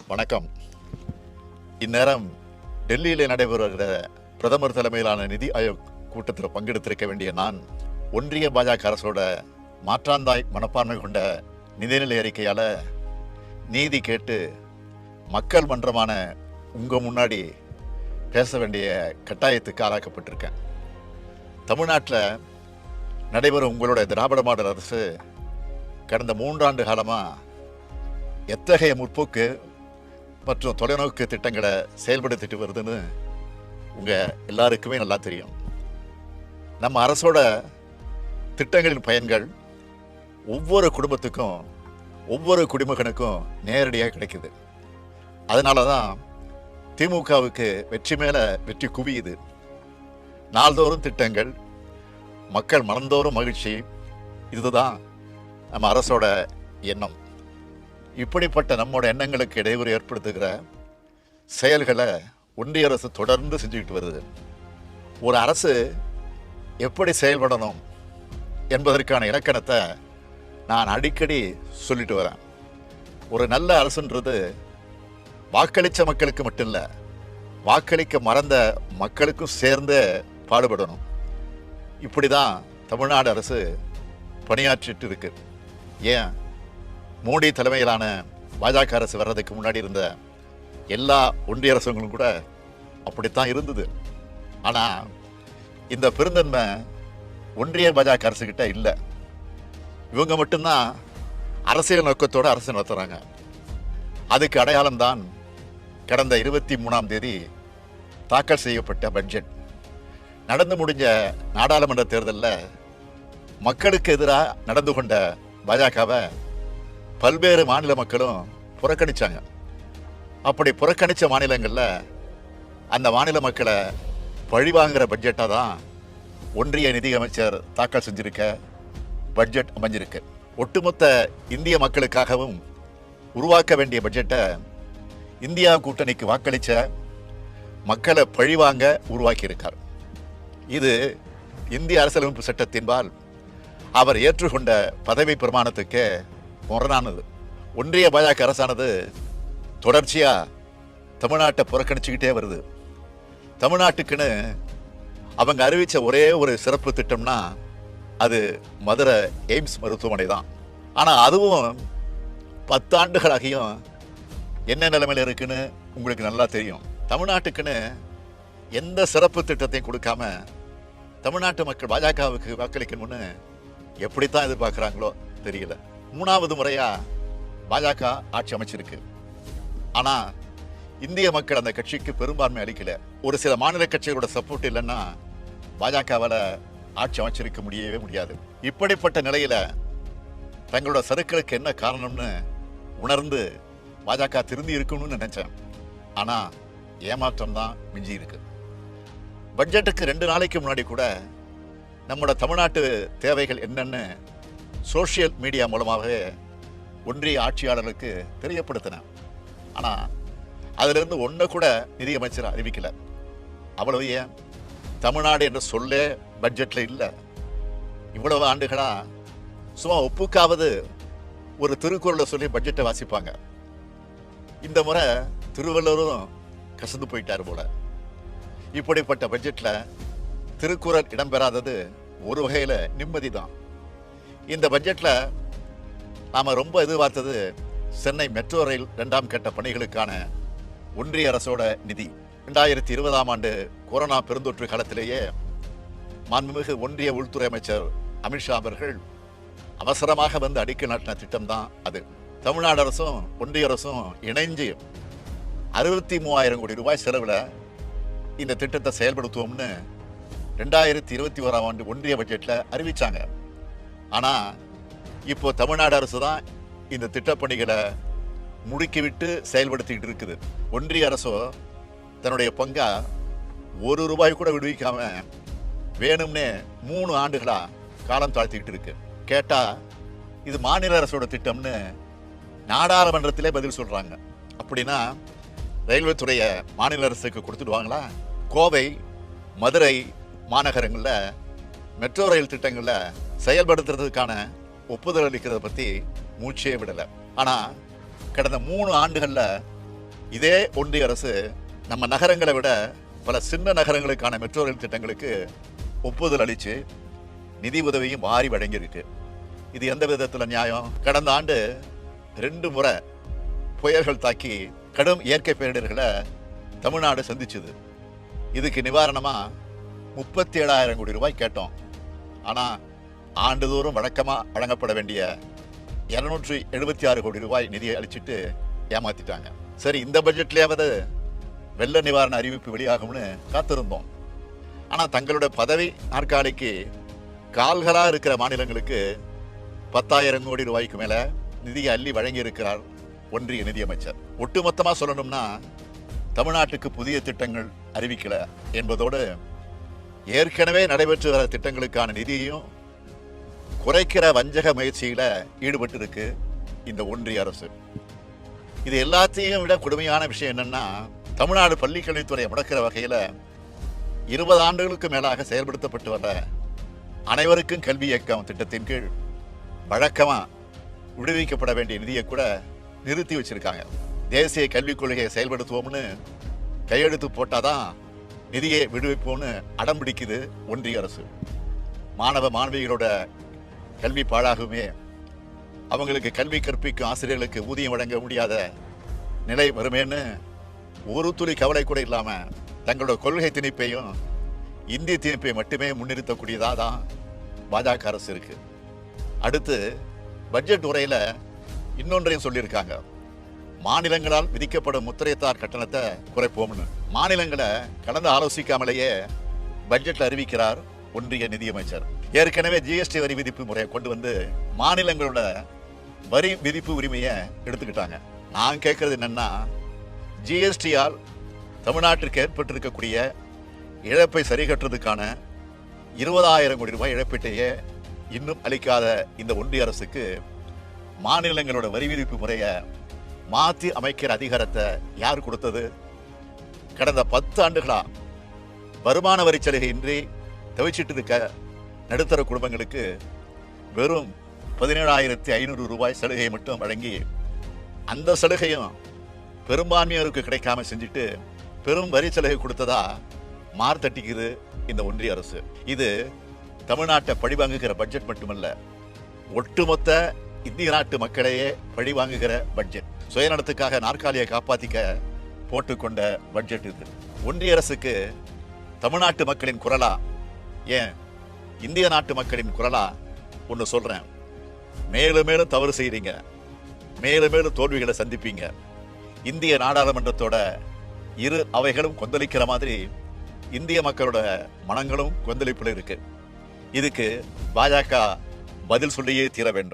வணக்கம். இந்நேரம் டெல்லியில் நடைபெறுகிற பிரதமர் தலைமையிலான நிதி ஆயோக் கூட்டத்தில் பங்கெடுத்திருக்க வேண்டிய நான், ஒன்றிய பாஜக அரசோட மாற்றாந்தாய் மனப்பான்மை கொண்ட நிதிநிலை அறிக்கையால் நீதி கேட்டு மக்கள் மன்றமான உங்கள் முன்னாடி பேச வேண்டிய கட்டாயத்துக்கு ஆளாக்கப்பட்டிருக்கேன். தமிழ்நாட்டில் நடைபெறும் உங்களோட திராவிட மாடல் அரசு கடந்த 3 ஆண்டு காலமாக எத்தகைய முற்போக்கு மற்றும் தொலைநோக்கு திட்டங்களை செயல்படுத்திட்டு வருதுன்னு உங்கள் எல்லாருக்குமே நல்லா தெரியும். நம்ம அரசோட திட்டங்களின் பயன்கள் ஒவ்வொரு குடும்பத்துக்கும் ஒவ்வொரு குடிமகனுக்கும் நேரடியாக கிடைக்குது. அதனால தான் திமுகவுக்கு வெற்றி மேலே வெற்றி குவியுது. நாள்தோறும் திட்டங்கள், மக்கள் மனந்தோறும் மகிழ்ச்சி, இதுதான் நம்ம அரசோட எண்ணம். இப்படிப்பட்ட நம்மோட எண்ணங்களுக்கு இடையூறு ஏற்படுத்துகிற செயல்களை ஒன்றிய அரசு தொடர்ந்து செஞ்சுக்கிட்டு வருது. ஒரு அரசு எப்படி செயல்படணும் என்பதற்கான இலக்கணத்தை நான் அடிக்கடி சொல்லிட்டு வரேன். ஒரு நல்ல அரசுன்றது வாக்களித்த மக்களுக்கு மட்டும் இல்லை, வாக்களிக்க மறந்த மக்களுக்கும் சேர்ந்து பாடுபடணும். இப்படி தான் தமிழ்நாடு அரசு பணியாற்றிட்டு இருக்கு. ஏன், மோடி தலைமையிலான பாஜக அரசு வர்றதுக்கு முன்னாடி இருந்த எல்லா ஒன்றிய அரசுகளும் கூட அப்படித்தான் இருந்தது. ஆனால் இந்த பெருந்தன்மை ஒன்றிய பாஜக அரசுகிட்ட இல்லை. இவங்க மட்டும்தான் அரசியல் நோக்கத்தோடு அரசு நடத்துகிறாங்க. அதுக்கு அடையாளம்தான் கடந்த 23ஆம் தேதி தாக்கல் செய்யப்பட்ட பட்ஜெட். நடந்து முடிஞ்ச நாடாளுமன்ற தேர்தலில் மக்களுக்கு எதிராக நடந்து கொண்ட பாஜகவை பல்வேறு மாநில மக்களும் புறக்கணித்தாங்க. அப்படி புறக்கணித்த மாநிலங்களில் அந்த மாநில மக்களை பழிவாங்கிற பட்ஜெட்டாக தான் ஒன்றிய நிதியமைச்சர் தாக்கல் செஞ்சிருக்க பட்ஜெட் அமைஞ்சிருக்கு. ஒட்டுமொத்த இந்திய மக்களுக்காகவும் உருவாக்க வேண்டிய பட்ஜெட்டை இந்தியா கூட்டணிக்கு வாக்களித்த மக்களை பழிவாங்க உருவாக்கியிருக்கார். இது இந்திய அரசியலமைப்பு சட்டத்தின்பால் அவர் ஏற்றுக்கொண்ட பதவி பிரமாணத்துக்கு முரணானது. ஒன்றிய பாஜக அரசானது தொடர்ச்சியாக தமிழ்நாட்டை புறக்கணிச்சுக்கிட்டே வருது. தமிழ்நாட்டுக்குன்னு அவங்க அறிவித்த ஒரே ஒரு சிறப்பு திட்டம்னா அது மதுரை எய்ம்ஸ் மருத்துவமனை தான். ஆனால் அதுவும் 10 ஆண்டுகளாகியும் என்ன நிலைமையில் இருக்குன்னு உங்களுக்கு நல்லா தெரியும். தமிழ்நாட்டுக்குன்னு எந்த சிறப்பு திட்டத்தையும் கொடுக்காம தமிழ்நாட்டு மக்கள் பாஜகவுக்கு வாக்களிக்கணும்னு எப்படித்தான் எதிர்பார்க்குறாங்களோ தெரியல. 3வது முறையாக பாஜக ஆட்சி அமைச்சிருக்கு. ஆனால் இந்திய மக்கள் அந்த கட்சிக்கு பெரும்பான்மை அளிக்கல. ஒரு சில மாநில கட்சிகளோட சப்போர்ட் இல்லைன்னா பாஜகவால் ஆட்சி அமைச்சிருக்க முடியவே முடியாது. இப்படிப்பட்ட நிலையில் தங்களோட சறுக்களுக்கு என்ன காரணம்னு உணர்ந்து பாஜக திருந்தி இருக்கணும்னு நினைச்சேன். ஆனால் ஏமாற்றம் தான் மிஞ்சி இருக்கு. பட்ஜெட்டுக்கு 2 நாளைக்கு முன்னாடி கூட நம்மளோட தமிழ்நாட்டு தேவைகள் என்னன்னு சோஷியல் மீடியா மூலமாகவே ஒன்றிய ஆட்சியாளர்களுக்கு தெரியப்படுத்தினேன். ஆனால் அதிலிருந்து ஒன்று கூட நிதியமைச்சர் அறிவிக்கல. அவ்வளவு ஏன், தமிழ்நாடு என்ற சொல்லே பட்ஜெட்டில் இல்லை. இவ்வளவு ஆண்டுகளாக சும்மா ஒப்புக்காவது ஒரு திருக்குறளை சொல்லி பட்ஜெட்டை வாசிப்பாங்க. இந்த முறை திருவள்ளுவரும் கசந்து போயிட்டார் போல. இப்படிப்பட்ட பட்ஜெட்டில் திருக்குறள் இடம்பெறாதது ஒரு வகையில் நிம்மதி தான். இந்த பட்ஜெட்டில் நாம் ரொம்ப எதிர்பார்த்தது சென்னை மெட்ரோ ரயில் 2ஆம் கட்ட பணிகளுக்கான ஒன்றிய அரசோட நிதி. 2020ஆம் ஆண்டு கொரோனா பெருந்தொற்று காலத்திலேயே மாண்புமிகு ஒன்றிய உள்துறை அமைச்சர் அமித்ஷா அவர்கள் அவசரமாக வந்து அடிக்கல் நாட்டின திட்டம் தான் அது. தமிழ்நாடு அரசும் ஒன்றிய அரசும் இணைஞ்சு 63,000 கோடி ரூபாய் செலவில் இந்த திட்டத்தை செயல்படுத்துவோம்னு 2021ஆம் ஆண்டு ஒன்றிய பட்ஜெட்டில் அறிவித்தாங்க. ஆனால் இப்போ தமிழ்நாடு அரசு தான் இந்த திட்டப்பணிகளை முடுக்கிவிட்டு செயல்படுத்திக்கிட்டு இருக்குது. ஒன்றிய அரசோ தன்னுடைய பங்கா 1 ரூபாய் கூட விடுவிக்காம வேணும்னே 3 ஆண்டுகளாக காலம் தாழ்த்திக்கிட்டு இருக்கு. கேட்டால் இது மாநில அரசோட திட்டம்னு நாடாளுமன்றத்திலே பதில் சொல்கிறாங்க. அப்படின்னா ரயில்வே துறையை மாநில அரசுக்கு கொடுத்துடுவாங்களா? கோவை, மதுரை மாநகரங்களில் மெட்ரோ ரயில் திட்டங்களில் செயல்படுத்துறதுக்கான ஒப்புதல் அளிக்கிறத பற்றி மூச்சே விடலை. ஆனால் கடந்த 3 ஆண்டுகளில் இதே ஒன்றிய அரசு நம்ம நகரங்களை விட பல சின்ன நகரங்களுக்கான மெட்ரோ ரயில் திட்டங்களுக்கு ஒப்புதல் அளித்து நிதி உதவியும் வாரி வழங்கியிருக்கு. இது எந்த விதத்தில் நியாயம்? கடந்த ஆண்டு 2 முறை புயல்கள் தாக்கி கடும் இயற்கை பேரிடர்களை தமிழ்நாடு சந்திச்சுது. இதுக்கு நிவாரணமாக 37,000 கோடி ரூபாய் கேட்டோம். ஆனால் ஆண்டுதோறும் வழக்கமாக வழங்கப்பட வேண்டிய 276 கோடி ரூபாய் நிதியை அளிச்சுட்டு ஏமாத்திட்டாங்க. சரி, இந்த பட்ஜெட்லேயாவது வெள்ள நிவாரண அறிவிப்பு வெளியாகும்னு காத்திருந்தோம். ஆனால் தங்களோட பதவி நாற்காலிக்கு கால்களாக இருக்கிற மாநிலங்களுக்கு 10,000 கோடி ரூபாய்க்கு மேலே நிதியை அள்ளி வழங்கியிருக்கிறார் ஒன்றிய நிதியமைச்சர். ஒட்டுமொத்தமாக சொல்லணும்னா தமிழ்நாட்டுக்கு புதிய திட்டங்கள் அறிவிக்கல என்பதோடு ஏற்கனவே நடைபெற்று வர திட்டங்களுக்கான நிதியையும் குறைக்கிற வஞ்சக முயற்சியில ஈடுபட்டு இருக்கு இந்த ஒன்றிய அரசு. இது எல்லாத்தையும் விட கொடுமையான விஷயம் என்னன்னா, தமிழ்நாடு பள்ளிக்கல்வித்துறை முடக்கிற வகையில் 20 ஆண்டுகளுக்கு மேலாக செயல்படுத்தப்பட்டு வர அனைவருக்கும் கல்வி இயக்கம் திட்டத்தின் கீழ் வழக்கமாக விடுவிக்கப்பட வேண்டிய நிதியை கூட நிறுத்தி வச்சிருக்காங்க. தேசிய கல்விக் கொள்கையை செயல்படுத்துவோம்னு கையெழுத்து போட்டாதான் நிதியை விடுவிப்போம்னு அடம் பிடிக்குது ஒன்றிய அரசு. மாணவ மாணவிகளோட கல்வி பாழாகுமே, அவங்களுக்கு கல்வி கற்பிக்கும் ஆசிரியர்களுக்கு ஊதியம் வழங்க முடியாத நிலை வருமேன்னு ஒரு துளி கவலை கூட இல்லாமல் தங்களோட கொள்கை திணிப்பையும் இந்தி திணிப்பை மட்டுமே முன்னிறுத்தக்கூடியதாக தான் பாஜக அரசு இருக்கு. அடுத்து பட்ஜெட் உரையில் இன்னொன்றையும் சொல்லியிருக்காங்க. மாநிலங்களால் விதிக்கப்படும் முத்திரைத்தார் கட்டணத்தை குறைப்போம்னு. மாநிலங்களை கலந்து ஆலோசிக்காமலேயே பட்ஜெட்டில் அறிவிக்கிறார் ஒன்றிய நிதியமைச்சர். ஏற்கனவே ஜிஎஸ்டி வரி விதிப்பு முறையை கொண்டு வந்து மாநிலங்களோட வரி விதிப்பு உரிமையை எடுத்துக்கிட்டாங்க. நான் கேட்கறது என்னன்னா, ஜிஎஸ்டியால் தமிழ்நாட்டிற்கு ஏற்பட்டிருக்கக்கூடிய இழப்பை சரி கட்டுறதுக்கான 20,000 கோடி ரூபாய் இழப்பீட்டையே இன்னும் அளிக்காத இந்த ஒன்றிய அரசுக்கு மாநிலங்களோட வரி விதிப்பு முறையை மாற்றி அமைக்கிற அதிகாரத்தை யார் கொடுத்தது? கடந்த 10 ஆண்டுகளா வருமான வரி சலுகை இன்றி தவிச்சிட்டு இருக்க நடுத்தர குடும்பங்களுக்கு வெறும் 17,500 ரூபாய் சலுகையை மட்டும் வழங்கி அந்த சலுகையும் பெரும்பான்மையோருக்கு கிடைக்காம செஞ்சுட்டு பெரும் வரி சலுகை கொடுத்ததா மார்த்தட்டிக்குது இந்த ஒன்றிய அரசு. இது தமிழ்நாட்டை பழிவாங்குகிற பட்ஜெட் மட்டுமல்ல, ஒட்டுமொத்த இந்திய நாட்டு மக்களையே பழிவாங்குகிற பட்ஜெட். சுயநலத்துக்காக நாற்காலியை காப்பாத்திக்க போட்டுக்கொண்ட பட்ஜெட் இது. ஒன்றிய அரசுக்கு தமிழ்நாட்டு மக்களின் குரலா, ஏன் இந்திய நாட்டு மக்களின் குரலா ஒன்று சொல்றேன். மேலும் மேலும் தவறு செய்றீங்க, மேலும் மேலும் தோல்விகளை சந்திப்பீங்க. இந்திய நாடாளுமன்றத்தோட இரு அவைகளும் கொந்தளிக்கிற மாதிரி இந்திய மக்களோட மனங்களும் கொந்தளிப்பில் இருக்கு. இதுக்கு பாஜக பதில் சொல்லியே தீர வேண்டும்.